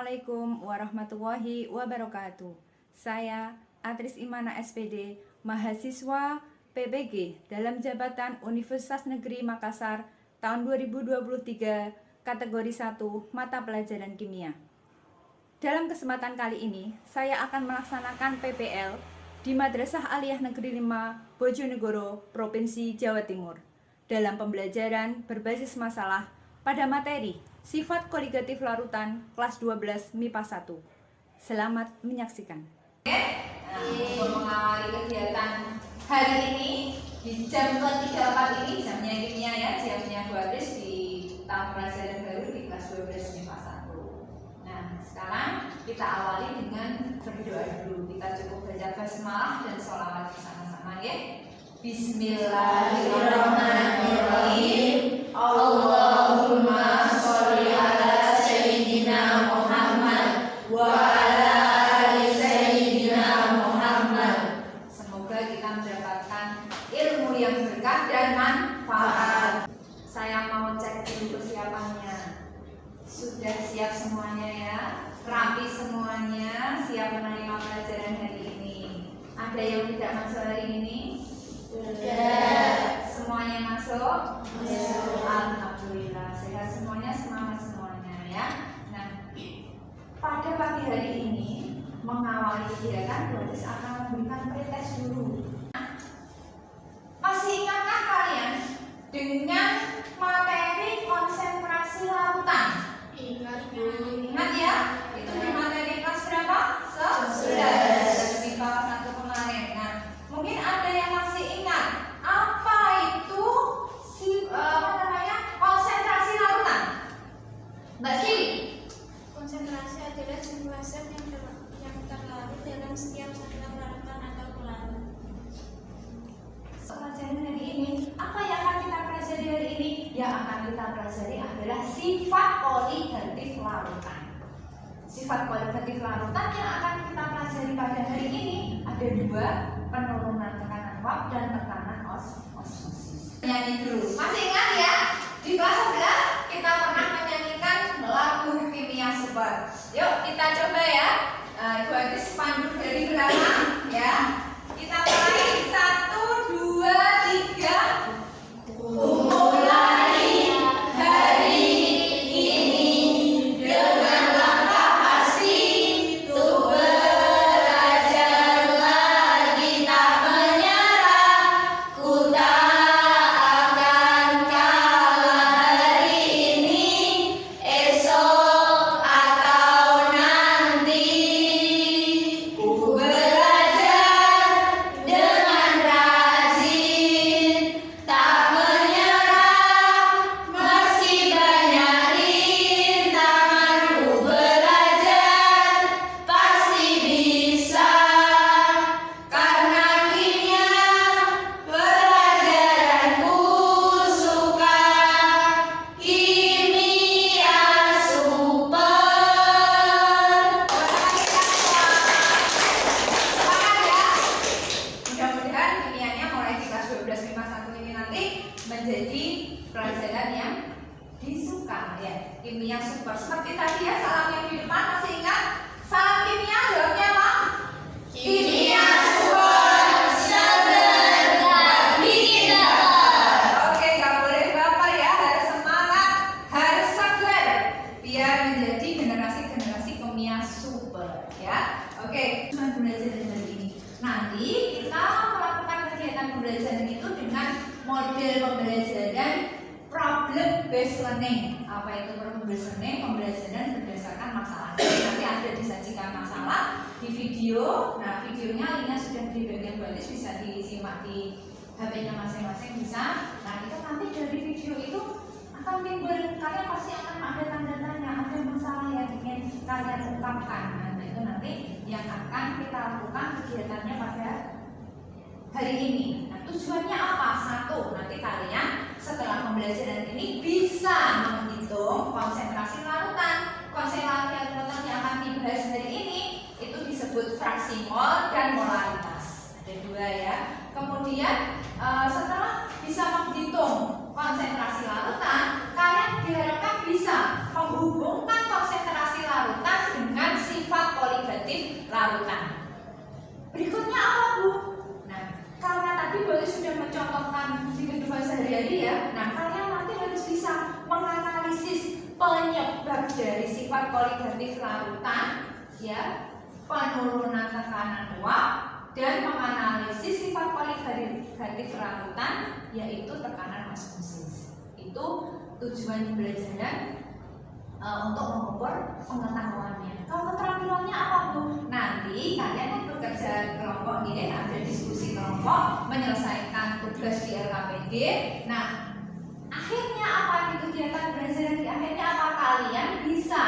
Assalamualaikum warahmatullahi wabarakatuh. Saya Atris Imana SPD, mahasiswa PPG dalam jabatan Universitas Negeri Makassar tahun 2023, kategori 1, mata pelajaran kimia. Dalam kesempatan kali ini, saya akan melaksanakan PPL di Madrasah Aliyah Negeri 5, Bojonegoro, Provinsi Jawa Timur, dalam pembelajaran berbasis masalah pada materi Sifat Koligatif Larutan kelas 12 MIPA 1. Selamat menyaksikan. Untuk mengawali kegiatan hari ini di jam ke-34 ini, jamnya kimia ya, jamnya Bu Adis di tahun pelajaran baru di kelas 12 MIPA 1. Nah, sekarang kita awali dengan berdoa dulu. Kita cukup baca basmalah dan sholawat bersama-sama ya. Bismillahirrahmanirrahim. Allahumma sholli ala sayyidina Muhammad wa ala ali sayyidina Muhammad. Semoga kita mendapatkan ilmu yang berkah dan manfaat. Saya mau cek dulu persiapannya. Sudah siap semuanya ya? Rapi semuanya, siap menerima pelajaran hari ini. Ada yang tidak masuk hari ini? Sudah. Semuanya masuk? Masuk. Alhamdulillah, sehat semuanya, semangat semuanya ya. Nah, pada pagi hari ini mengawali kegiatan, Bu Adis akan memberikan pretest dulu. Masih ingatkah kalian dengan materi konsentrasi lautan? Ingat ya? Itu di materi kelas berapa? 11 di bawah 1 kemarin. Nah, mungkin ada yang masih ingat apa itu konsentrasi lautan? Mbak Sili? Konsentrasi adalah jumlah zat yang terlarut dalam setiap satuan larutan atau pelarut. Pelajaran hari ini, apa yang akan kita pelajari hari ini? Yang akan kita pelajari adalah sifat koligatif larutan. Sifat koligatif larutan yang akan kita pelajari pada hari ini ada dua, penurunan tekanan uap dan tekanan osmosis. Nyanyi dulu, masih ingat ya? Di kelas 11 kita pernah menyanyikan lagu kimia super. Yuk kita coba ya. Ibu Adis pandu dari belakang ya. Kita mulai 1, 2, 3. Mulai hari ini dengan langkah pasti untuk belajar lagi tak menyerah. Ku tak akan kalah hari ini, esok atau nanti. Ku belajar dengan rajin, tak menyerah meski banyak rintangan. Ku belajar pasti bisa, karena kimia pelajaranku suka. Kimia super. Semangat ya. Mudah-mudahan kimianya mulai di kelas 12 MIPA 1 ini nanti menjadi pelajaran yang disuka ya. Kimia super. Seperti tadi ya, salam yang di depan masih ingat? Salam kimia jawabnya apa? Kimia super. Sebentar bikin dapat. Oke, gak boleh baper ya, harus semangat, harus segar biar menjadi generasi-generasi kimia super ya. Oke, cuma belajar dari ini. Nanti kita melakukan kegiatan pembelajaran itu dengan model pembelajaran problem based learning. Apa itu problem based learning? Pembelajaran berdasarkan masalah. Jadi nanti ada disajikan masalah di video. Nah, videonya linknya sudah di bagian bawah, bisa disimak di HP-nya masing-masing bisa. Nah, itu nanti dari video itu akan timbul, kalian pasti akan ada tanda tanya, ada masalah yang ingin kalian ungkapkan. Nah, itu nanti yang akan kita lakukan kegiatannya pada hari ini. Nah, tujuannya apa? Satu, nanti kalian setelah pembelajaran ini bisa menghitung konsentrasi larutan. Konsentrasi larutan yang akan dibahas hari ini itu disebut fraksi mol dan molaritas. Ada dua ya. Kemudian setelah bisa menghitung konsentrasi larutan, kalian diharapkan bisa menghubungkan konsentrasi larutan sehari-hari ya. Nah, kalian nanti harus bisa menganalisis penyebab dari sifat koligatif larutan, ya, penurunan tekanan uap, dan menganalisis sifat koligatif larutan, yaitu tekanan osmosis. Itu tujuan pembelajaran untuk mengukur pengetahuannya. Kalau keterampilannya apa Bu? Nanti kalian kan bekerja kelompok nih, ada diskusi kelompok, menyelesaikan tugas di LKPD. Nah, akhirnya apa di kegiatan belajar di akhirnya apa? Kalian bisa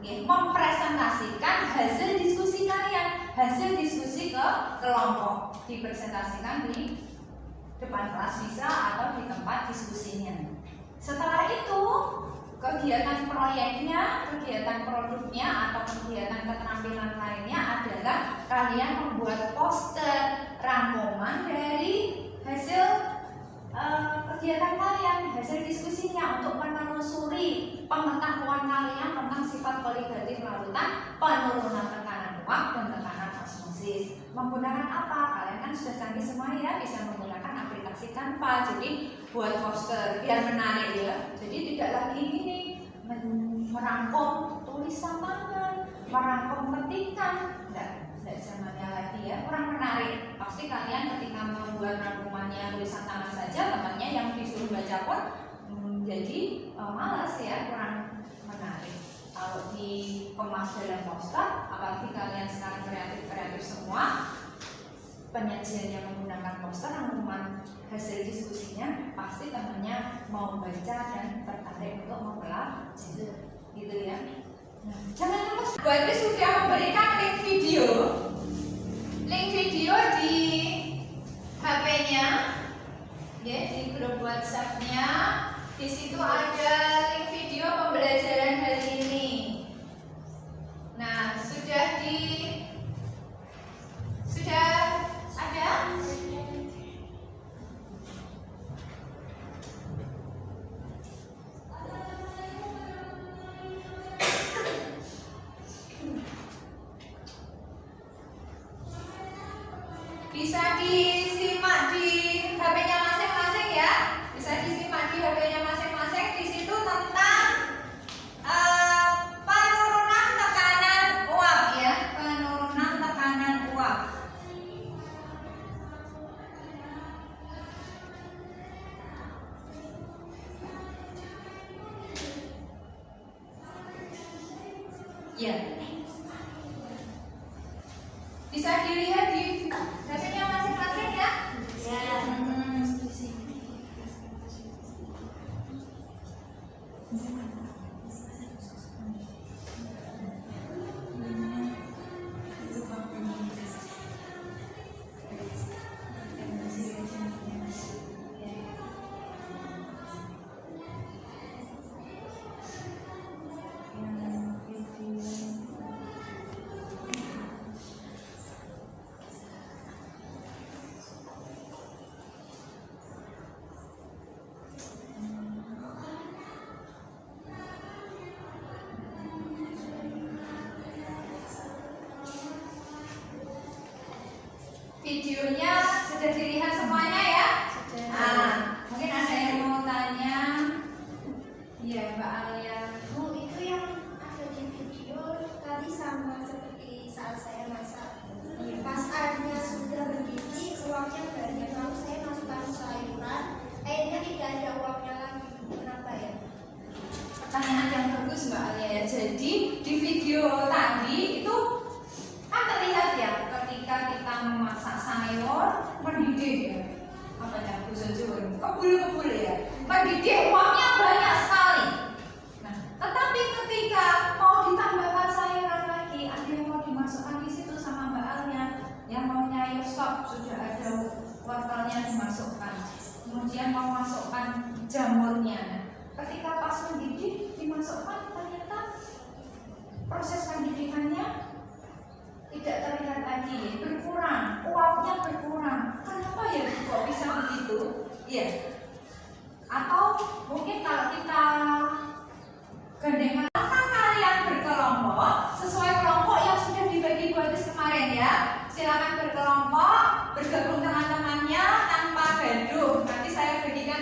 mempresentasikan hasil diskusi kalian, hasil diskusi ke kelompok, dipresentasikan di depan kelas bisa atau di tempat diskusinya. Setelah itu kegiatan proyeknya, kegiatan produknya, atau kegiatan keterampilan lainnya adalah kalian membuat poster rangkuman dari hasil kegiatan kalian, hasil diskusinya untuk menelusuri pengetahuan kalian tentang sifat koligatif larutan, penurunan tekanan uap, dan tekanan osmosis. Menggunakan apa? Kalian kan sudah canggih semua ya, bisa menggunakan aplikasi Canva. Jadi buat poster biar menarik ya. Jadi tidak lagi ini merangkum tulisan tangan, merangkum ketikan, tidak zamannya lagi ya, kurang menarik. Pasti kalian ketika membuat rangkumannya tulisan tangan saja, temannya yang disuruh baca pun jadi malas ya, kurang menarik. Kalau dikemas dalam poster, apalagi kalian sekarang kreatif semua, penyajiannya menggunakan poster, rangkuman hasil diskusinya, pasti temannya mau baca dan tertarik untuk mempelajari, gitu ya. Nah, jangan lupa, buat sudah memberikan link video di HP-nya, ya, di grup WhatsApp-nya. Di situ ada link video pembelajaran hari ini. Nah, sudah ada? Bisa disimak di HP-nya masing-masing ya. Bisa disimak di HP-nya masing-masing. Di situ tentang penurunan tekanan uap ya, penurunan tekanan uap. Ya. Bisa dilihat di HP-nya masing-masing ya. Ya. Videonya sudah dilihat semuanya ya? Nah, mungkin ada yang mau tanya. Iya, Mbak Alia. Bu, itu yang ada di video tadi sama seperti saat saya masak. Pas airnya sudah mendidih, uapnya banyak, lalu saya masukkan sayuran, airnya tidak ada uapnya lagi. Kenapa ya? Pertanyaan yang bagus Mbak Alia ya. Jadi di video tadi itu kan terlihat ya, ketika kita memasak sayur mendidih ya, apa ya, kebul ya, mendidih, uapnya banyak sekali. Nah, tetapi ketika mau ditambahkan sayuran lagi, ada yang mau dimasukkan di situ sama Mbak Alia, yang mau nyayur sop sudah ada wortelnya dimasukkan, kemudian mau masukkan jamurnya. Nah, ketika pas mendidih dimasukkan, ternyata proses pendidikannya tidak terlihat lagi, berkurang, uapnya berkurang. Kenapa ya kok bisa begitu? Ya. Atau mungkin kalau kita gandeng kalian berkelompok sesuai kelompok yang sudah dibagi buatis kemarin ya. Silakan berkelompok, bergabung teman-temannya tanpa gaduh. Nanti saya bagikan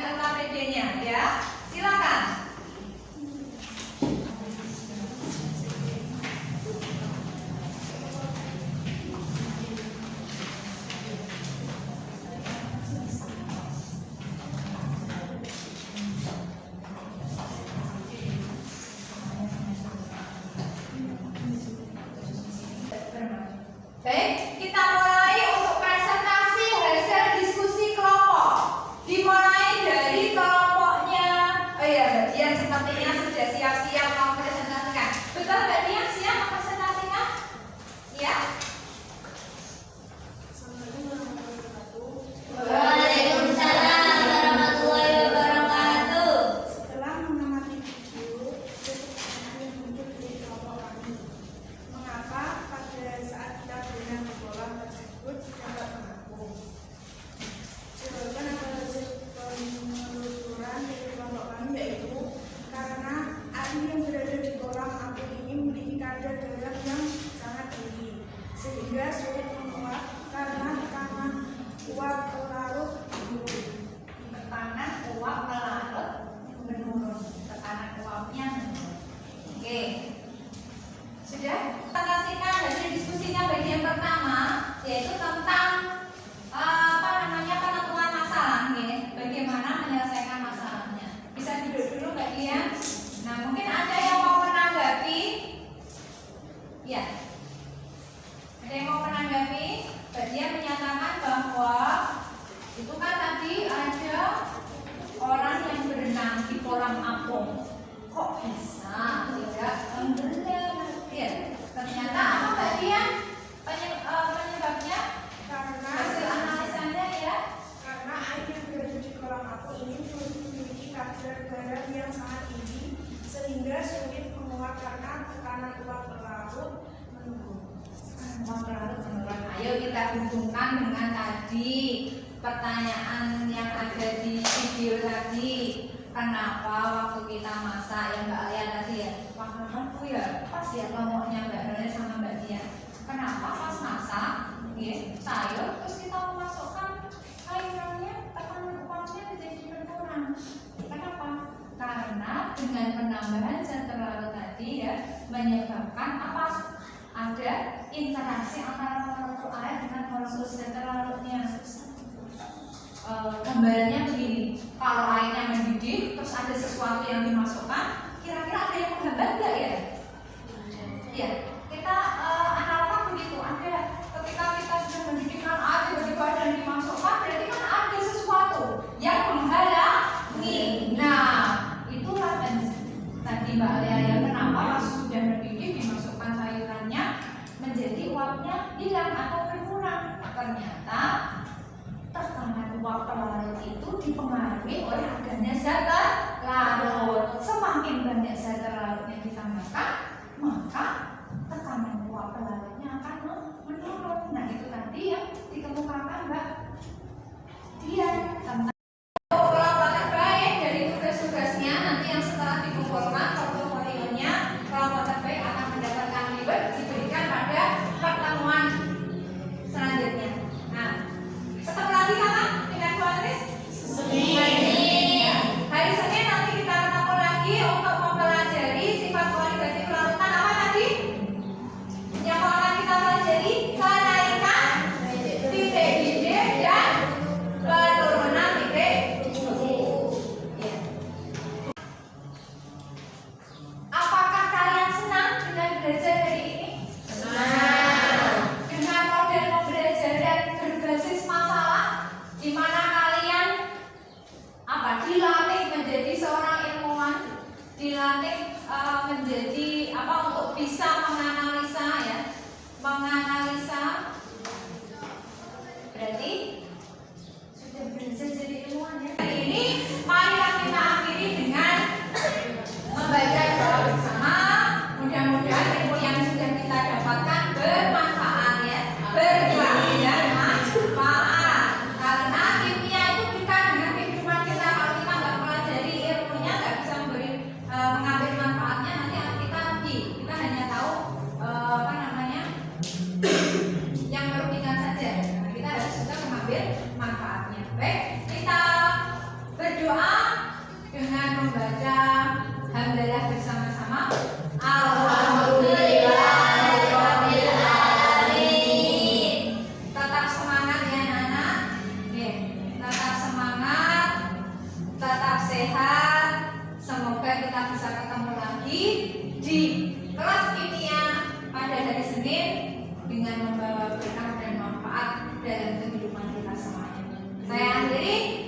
sehingga sulit menguap karena tekanan uap pelarut menurun. Tekanan uap pelarut menurun. Tekanan uapnya menurun. Oke. Sudah? Kita kasihkan hasil diskusinya bagian pertama, yaitu tentang penentuan masalah, ya. Bagaimana menyelesaikan masalahnya. Bisa duduk dulu Mbak Dian. Nah, mungkin ada yang mau menanggapi? Ya. Ada yang mau menanggapi? Mbak Dian menyatakan bahwa itu kan tadi ada orang yang berenang di kolam apung. Kok bisa tidak tenggelam? Ya, ternyata apa Mbak Dian? Penyebabnya? Karena Hasil analisanya ya. karena air yang berada di kolam apung ini memiliki kadar garam yang sangat tinggi sehingga sulit menguap karena tekanan uap pelarut menurun. Ayo kita hubungkan dengan tadi pertanyaan yang ada di video tadi. Kenapa waktu kita masak ya Mbak Alia tadi ya, aku ya pas ya ngomongnya Mbak Nona sama Mbak Dian. Kenapa pas masak ya, sayur terus kita memasukkan cairannya, tekanan uapnya menjadi berkurang. Kenapa? Karena dengan penambahan zat terlarut tadi ya menyebabkan apa? Ada interaksi antara molekul air dengan molekul zat terlarutnya. Gambarannya begini, kalau airnya mendidih terus ada sesuatu yang dimasukkan, kira-kira ada yang menghambat nggak ya? Ya, kita analog begitu. Ada ketika kita sudah mendidihkan air tiba-tiba ada yang dimasukkan, berarti kan ada sesuatu yang menghalangi. Nah, itulah tadi Mbak Alia ya, kenapa pas sudah mendidih dimasukkan sayurannya menjadi uapnya hilang atau berkurang. Ternyata tekanan uap pelarut itu dipengaruhi oleh adanya zat terlarut. Semakin banyak zat terlarut yang ditambahkan, maka tekanan uap pelarutnya akan menurun. Nah, itu tadi yang dikemukakan Mbak Dian tentang kelompok terbaik dari tugas-tugasnya. Nanti yang setelah dikumpulkan portofolionya, kelompok terbaik akan mendapatkan reward diberikan pada pertemuan selanjutnya. Nah, ketemu lagi kapan dengan Bu Andris? Hari Senin nanti kita ketemu lagi untuk mempelajari sifat kualitatif larutan apa tadi? Yang akan kita pelajari kenaikan titik didih dan penurunan titik didih. Ya. Apakah kalian senang dengan belajar hari ini? Senang. Dengan model pembelajaran berbasis masalah, di mana kalian dilatih menjadi seorang ilmuwan, dilatih menjadi untuk bisa menganalisa ya, menganalisa. Berarti sudah belajar jadi ilmuwan ya. Hari ini marilah kita akhiri dengan membaca doa bersama. Mudah-mudahan ilmu yang sudah kita dapatkan bermanfaat ya, berguna dan manfaat. Karena kimia itu bukan dengan kehidupan kita. Kalau kita nggak pelajari ilmunya, nggak bisa mengambil manfaatnya, nanti kita rugi. Kita hanya tahu yang merugikan saja. Nah, kita harus juga mengambil manfaatnya. Baik, kita berdoa dengan membaca hamdalah bersama-sama. Alhamdulillahirabbil alamin. Tetap semangat ya anak-anak. Tetap semangat, tetap sehat. Semoga kita bisa ketemu lagi di kelas kimia pada hari Senin dengan membawa berkah dan manfaat dalam kehidupan kita semuanya. Saya akhiri.